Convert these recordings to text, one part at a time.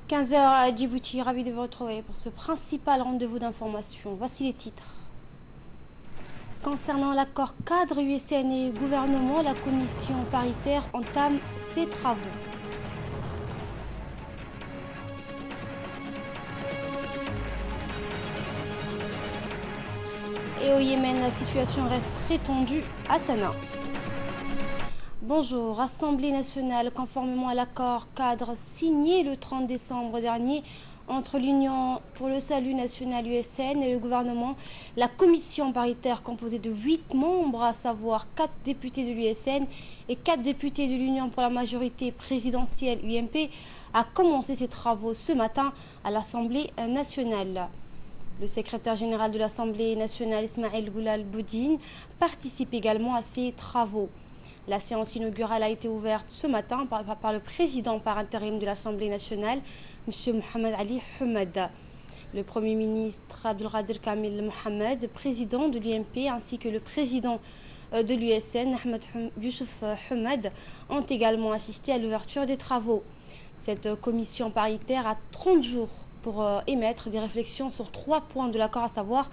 15 heures à Djibouti, ravi de vous retrouver pour ce principal rendez-vous d'information. Voici les titres. Concernant l'accord cadre USN et gouvernement, la commission paritaire entame ses travaux. Et au Yémen, la situation reste très tendue à Sanaa. Bonjour, Assemblée nationale, conformément à l'accord cadre signé le 30 décembre dernier entre l'Union pour le salut national USN et le gouvernement, la commission paritaire composée de 8 membres, à savoir 4 députés de l'USN et 4 députés de l'Union pour la majorité présidentielle UMP, a commencé ses travaux ce matin à l'Assemblée nationale. Le secrétaire général de l'Assemblée nationale, Ismaël Goulal Boudine, participe également à ces travaux. La séance inaugurale a été ouverte ce matin par le président par intérim de l'Assemblée nationale, M. Mohamed Ali Hamad. Le Premier ministre Abdelkader Kamil Mohamed, président de l'UMP, ainsi que le président de l'USN, Ahmed Youssouf Hamad, ont également assisté à l'ouverture des travaux. Cette commission paritaire a 30 jours pour émettre des réflexions sur 3 points de l'accord, à savoir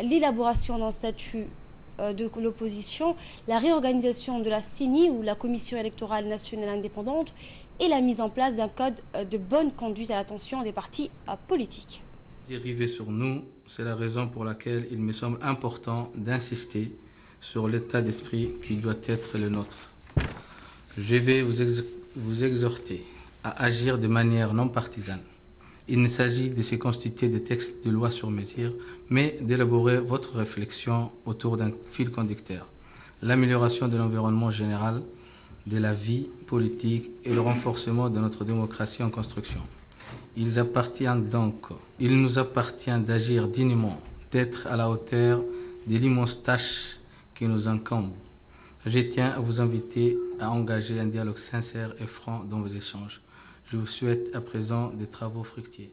l'élaboration d'un statut de l'opposition, la réorganisation de la CENI ou la Commission électorale nationale indépendante et la mise en place d'un code de bonne conduite à l'attention des partis politiques. Arrivé sur nous, c'est la raison pour laquelle il me semble important d'insister sur l'état d'esprit qui doit être le nôtre. Je vais vous exhorter à agir de manière non partisane. Il ne s'agit de se constituer des textes de loi sur mesure, mais d'élaborer votre réflexion autour d'un fil conducteur. L'amélioration de l'environnement général, de la vie politique et le renforcement de notre démocratie en construction. Il nous appartient d'agir dignement, d'être à la hauteur de l'immense tâche qui nous incombe. Je tiens à vous inviter à engager un dialogue sincère et franc dans vos échanges. Je vous souhaite à présent des travaux fructueux.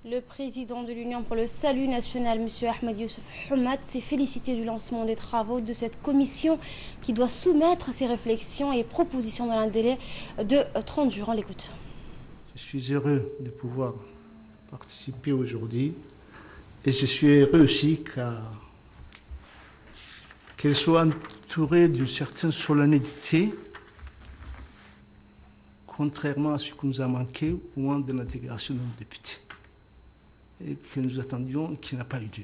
Le président de l'Union pour le salut national, M. Ahmed Youssouf Hamad, s'est félicité du lancement des travaux de cette commission qui doit soumettre ses réflexions et propositions dans un délai de 30 jours. On l'écoute. Je suis heureux de pouvoir participer aujourd'hui et je suis heureux aussi qu'elle soit entourée d'une certaine solennité, contrairement à ce qui nous a manqué au moment de l'intégration de nos députés, et que nous attendions et qui n'a pas eu lieu.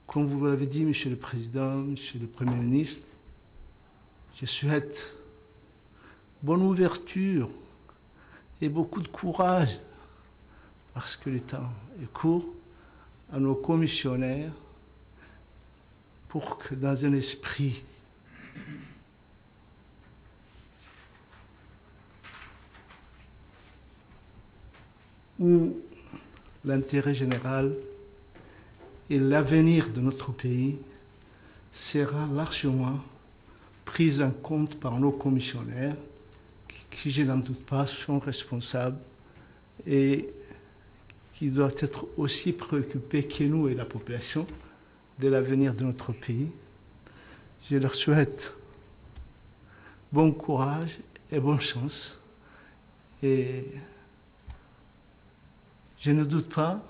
Comme vous l'avez dit, Monsieur le Président, Monsieur le Premier ministre, je souhaite bonne ouverture et beaucoup de courage, parce que le temps est court, à nos commissionnaires, pour que dans un esprit où l'intérêt général et l'avenir de notre pays sera largement pris en compte par nos commissionnaires, qui, je n'en doute pas, sont responsables et qui doivent être aussi préoccupés que nous et la population de l'avenir de notre pays. Je leur souhaite bon courage et bonne chance. Et je ne doute pas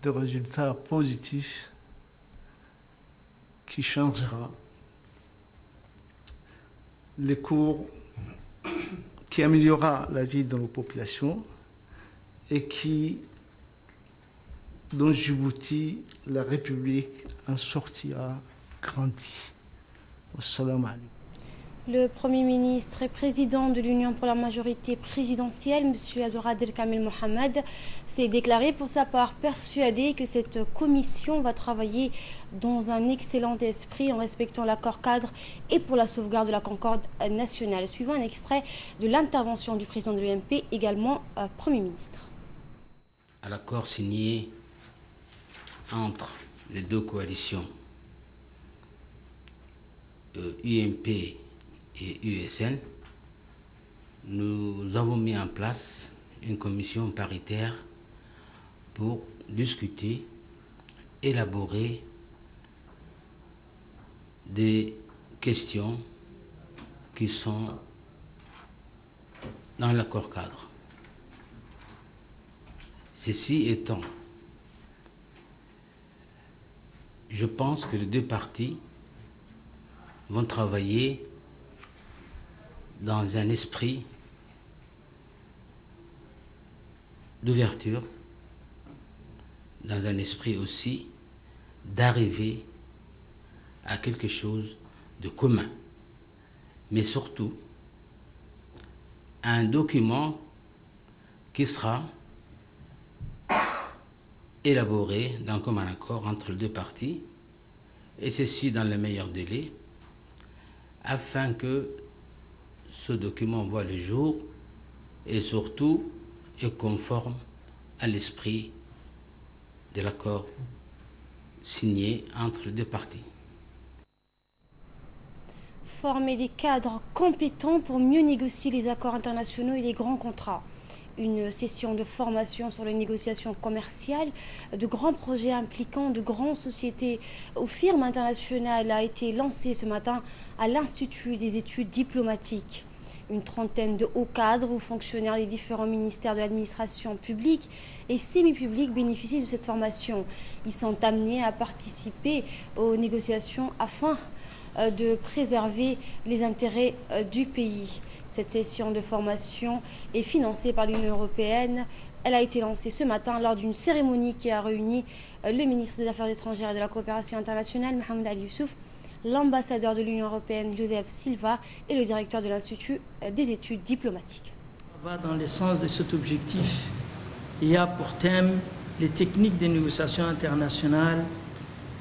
de résultats positifs qui changera les cours, qui améliorera la vie de nos populations et dont Djibouti, la République, en sortira grandi. Assalamu alaikum. Le Premier ministre et président de l'Union pour la majorité présidentielle, M. Abdelkader Kamil Mohamed, s'est déclaré pour sa part persuadé que cette commission va travailler dans un excellent esprit en respectant l'accord cadre et pour la sauvegarde de la concorde nationale. Suivant un extrait de l'intervention du président de l'UMP, également Premier ministre. À l'accord signé entre les deux coalitions UMP et USN, nous avons mis en place une commission paritaire pour discuter, élaborer des questions qui sont dans l'accord cadre. Ceci étant, je pense que les deux parties vont travailler dans un esprit d'ouverture, dans un esprit aussi d'arriver à quelque chose de commun, mais surtout à un document qui sera élaboré d'un commun accord entre les deux parties, et ceci dans le meilleur délai, afin que ce document voit le jour et surtout est conforme à l'esprit de l'accord signé entre les deux parties. Former des cadres compétents pour mieux négocier les accords internationaux et les grands contrats. Une session de formation sur les négociations commerciales de grands projets impliquant de grandes sociétés ou firmes internationales a été lancée ce matin à l'Institut des études diplomatiques. Une trentaine de hauts cadres ou fonctionnaires des différents ministères de l'administration publique et semi-publique bénéficient de cette formation. Ils sont amenés à participer aux négociations afin de préserver les intérêts du pays. Cette session de formation est financée par l'Union européenne. Elle a été lancée ce matin lors d'une cérémonie qui a réuni le ministre des Affaires étrangères et de la coopération internationale, Mohamed Ali Youssouf, l'ambassadeur de l'Union européenne, Joseph Silva, et le directeur de l'Institut des études diplomatiques. On va dans le sens de cet objectif. Il y a pour thème les techniques des négociations internationales.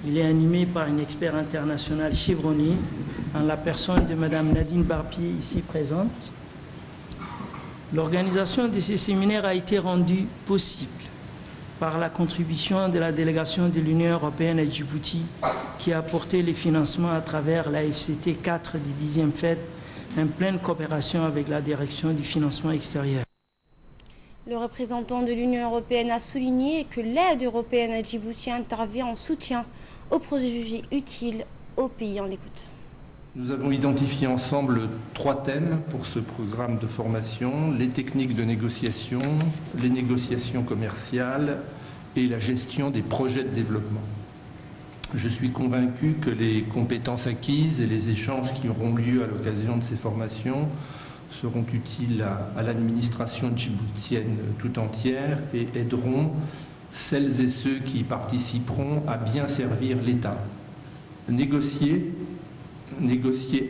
Il est animé par une experte internationale chevronnée, en la personne de Mme Nadine Barbier, ici présente. L'organisation de ces séminaires a été rendue possible par la contribution de la délégation de l'Union européenne à Djibouti, qui a apporté les financements à travers la FCT 4 du 10e FED, en pleine coopération avec la direction du financement extérieur. Le représentant de l'Union européenne a souligné que l'aide européenne à Djibouti intervient en soutien aux projets jugés utiles au pays. On l'écoute. Nous avons identifié ensemble 3 thèmes pour ce programme de formation: les techniques de négociation, les négociations commerciales et la gestion des projets de développement. Je suis convaincu que les compétences acquises et les échanges qui auront lieu à l'occasion de ces formations seront utiles à l'administration djiboutienne tout entière et aideront celles et ceux qui y participeront à bien servir l'État. Négocier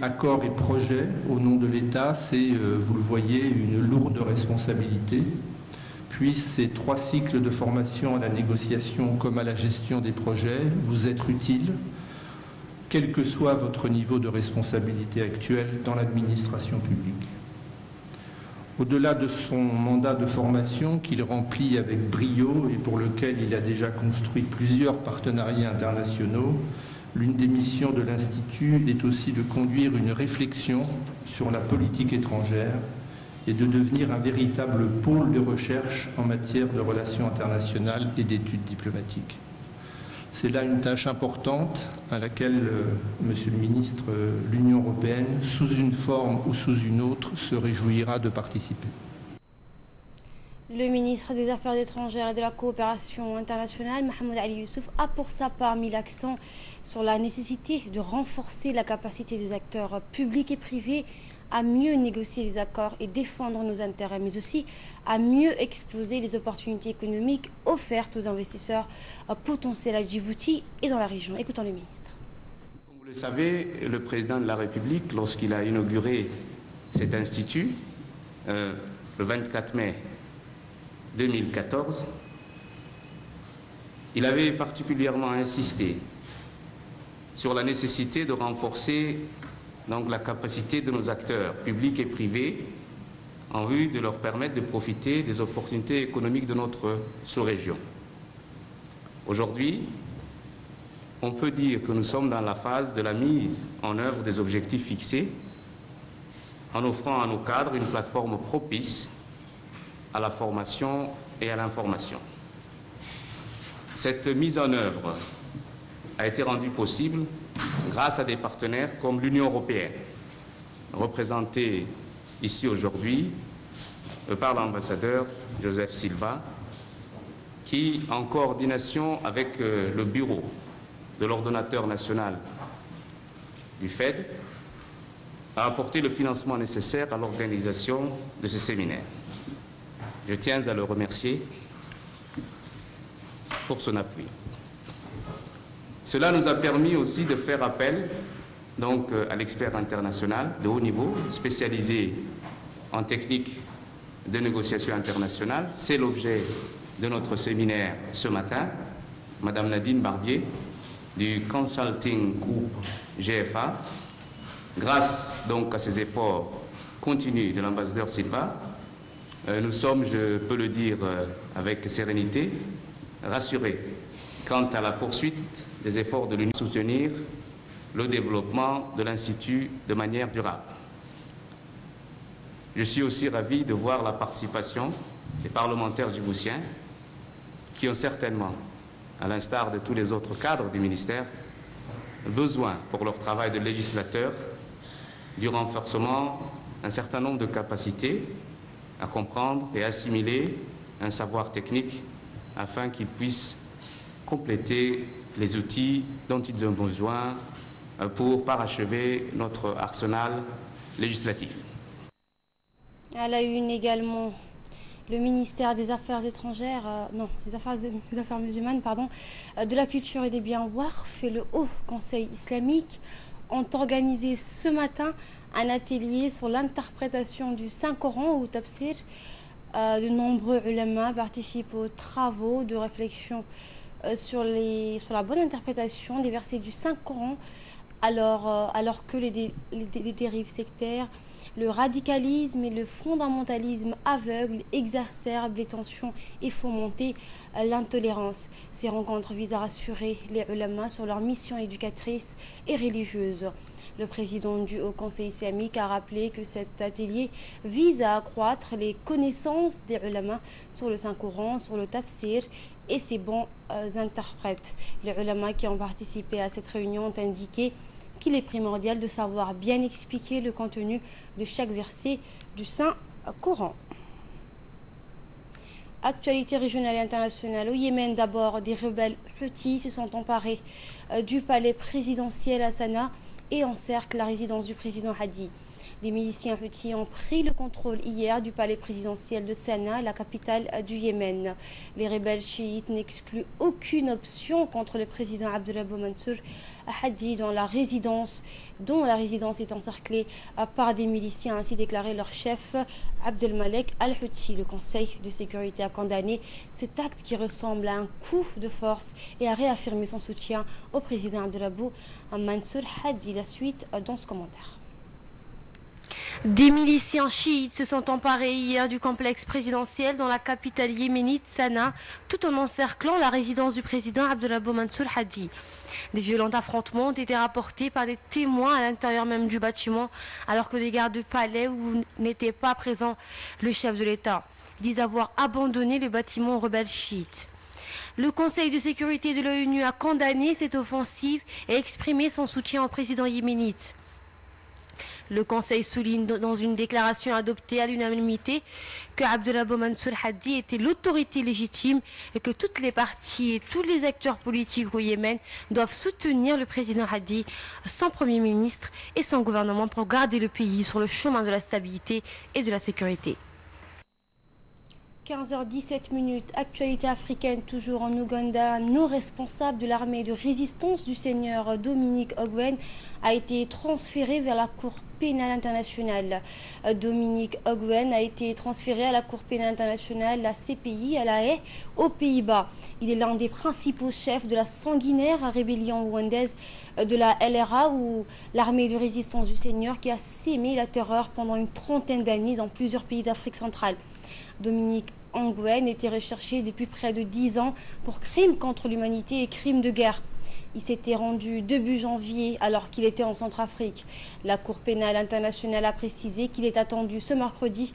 accords et projets au nom de l'État, c'est, vous le voyez, une lourde responsabilité. Puis ces 3 cycles de formation à la négociation comme à la gestion des projets vous être utiles, quel que soit votre niveau de responsabilité actuel dans l'administration publique. Au-delà de son mandat de formation qu'il remplit avec brio et pour lequel il a déjà construit plusieurs partenariats internationaux, l'une des missions de l'Institut est aussi de conduire une réflexion sur la politique étrangère et de devenir un véritable pôle de recherche en matière de relations internationales et d'études diplomatiques. C'est là une tâche importante à laquelle, Monsieur le Ministre, l'Union européenne, sous une forme ou sous une autre, se réjouira de participer. Le ministre des Affaires étrangères et de la coopération internationale, Mohamed Ali Youssouf, a pour sa part mis l'accent sur la nécessité de renforcer la capacité des acteurs publics et privés à mieux négocier les accords et défendre nos intérêts, mais aussi à mieux exposer les opportunités économiques offertes aux investisseurs potentiels à Djibouti et dans la région. Écoutons le ministre. Comme vous le savez, le président de la République, lorsqu'il a inauguré cet institut, le 24 mai 2014, il avait particulièrement insisté sur la nécessité de renforcer la capacité de nos acteurs publics et privés en vue de leur permettre de profiter des opportunités économiques de notre sous-région. Aujourd'hui, on peut dire que nous sommes dans la phase de la mise en œuvre des objectifs fixés en offrant à nos cadres une plateforme propice à la formation et à l'information. Cette mise en œuvre a été rendue possible grâce à des partenaires comme l'Union européenne, représentée ici aujourd'hui par l'ambassadeur Joseph Silva, qui, en coordination avec le bureau de l'ordonnateur national du FED, a apporté le financement nécessaire à l'organisation de ce séminaire. Je tiens à le remercier pour son appui. Cela nous a permis aussi de faire appel donc, à l'expert international de haut niveau, spécialisé en technique de négociation internationale. C'est l'objet de notre séminaire ce matin, Madame Nadine Barbier, du Consulting Group GFA. Grâce donc à ces efforts continus de l'ambassadeur Silva, nous sommes, je peux le dire avec sérénité, rassurés quant à la poursuite des efforts de l'Union soutenir le développement de l'Institut de manière durable. Je suis aussi ravi de voir la participation des parlementaires djiboutiens qui ont certainement, à l'instar de tous les autres cadres du ministère, besoin pour leur travail de législateur du renforcement d'un certain nombre de capacités à comprendre et assimiler un savoir technique afin qu'ils puissent compléter les outils dont ils ont besoin pour parachever notre arsenal législatif. À la une également, le ministère des Affaires étrangères, des Affaires musulmanes, de la Culture et des Biens Waqf et le Haut Conseil islamique ont organisé ce matin un atelier sur l'interprétation du Saint-Coran ou tafsir. De nombreux ulama participent aux travaux de réflexion sur la bonne interprétation des versets du Saint-Coran, alors que les dérives sectaires, le radicalisme et le fondamentalisme aveugle exacerbent les tensions et font monter l'intolérance. Ces rencontres visent à rassurer les ulama sur leur mission éducatrice et religieuse. Le président du Haut Conseil islamique a rappelé que cet atelier vise à accroître les connaissances des ulama sur le Saint-Coran, sur le tafsir et ses bons interprètes. Les ulama qui ont participé à cette réunion ont indiqué qu'il est primordial de savoir bien expliquer le contenu de chaque verset du Saint-Coran. Actualité régionale et internationale. Au Yémen, d'abord, des rebelles Houthis se sont emparés du palais présidentiel à Sanaa et encerclent la résidence du président Hadi. Des miliciens Houthis ont pris le contrôle hier du palais présidentiel de Sanaa, la capitale du Yémen. Les rebelles chiites n'excluent aucune option contre le président Abdulrahman Mansour Hadi, dont la résidence est encerclée par des miliciens, ainsi déclaré leur chef Abdelmalek Al-Houthi. Le Conseil de sécurité a condamné cet acte qui ressemble à un coup de force et a réaffirmé son soutien au président Abdulrahman Mansour Hadi. La suite dans ce commentaire. Des miliciens chiites se sont emparés hier du complexe présidentiel dans la capitale yéménite Sanaa, tout en encerclant la résidence du président Abdulrahman Mansour Hadi. Des violents affrontements ont été rapportés par des témoins à l'intérieur même du bâtiment, alors que des gardes du palais où n'était pas présent le chef de l'État disent avoir abandonné le bâtiment aux rebelles chiites. Le Conseil de sécurité de l'ONU a condamné cette offensive et exprimé son soutien au président yéménite. Le Conseil souligne dans une déclaration adoptée à l'unanimité que Abdulrahman Mansour Hadi était l'autorité légitime et que toutes les parties et tous les acteurs politiques au Yémen doivent soutenir le président Hadi, son Premier ministre et son gouvernement pour garder le pays sur le chemin de la stabilité et de la sécurité. 15h17, actualité africaine, toujours en Ouganda. Non responsable de l'armée de résistance du seigneur Dominique Ongwen a été transféré vers la Cour pénale internationale. Dominique Ongwen a été transféré à la Cour pénale internationale, la CPI, à La Haye, aux Pays-Bas. Il est l'un des principaux chefs de la sanguinaire rébellion rwandaise de la LRA, ou l'armée de résistance du seigneur, qui a sémé la terreur pendant une trentaine d'années dans plusieurs pays d'Afrique centrale. Dominique Ongwen était recherché depuis près de 10 ans pour crimes contre l'humanité et crimes de guerre. Il s'était rendu début janvier alors qu'il était en Centrafrique. La Cour pénale internationale a précisé qu'il est attendu ce mercredi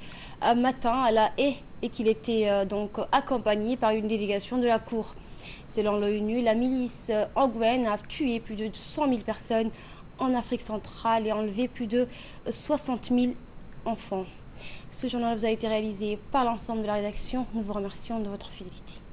matin à La Haye et qu'il était donc accompagné par une délégation de la Cour. Selon l'ONU, la milice Ongwen a tué plus de 100 000 personnes en Afrique centrale et enlevé plus de 60 000 enfants. Ce journal vous a été réalisé par l'ensemble de la rédaction. Nous vous remercions de votre fidélité.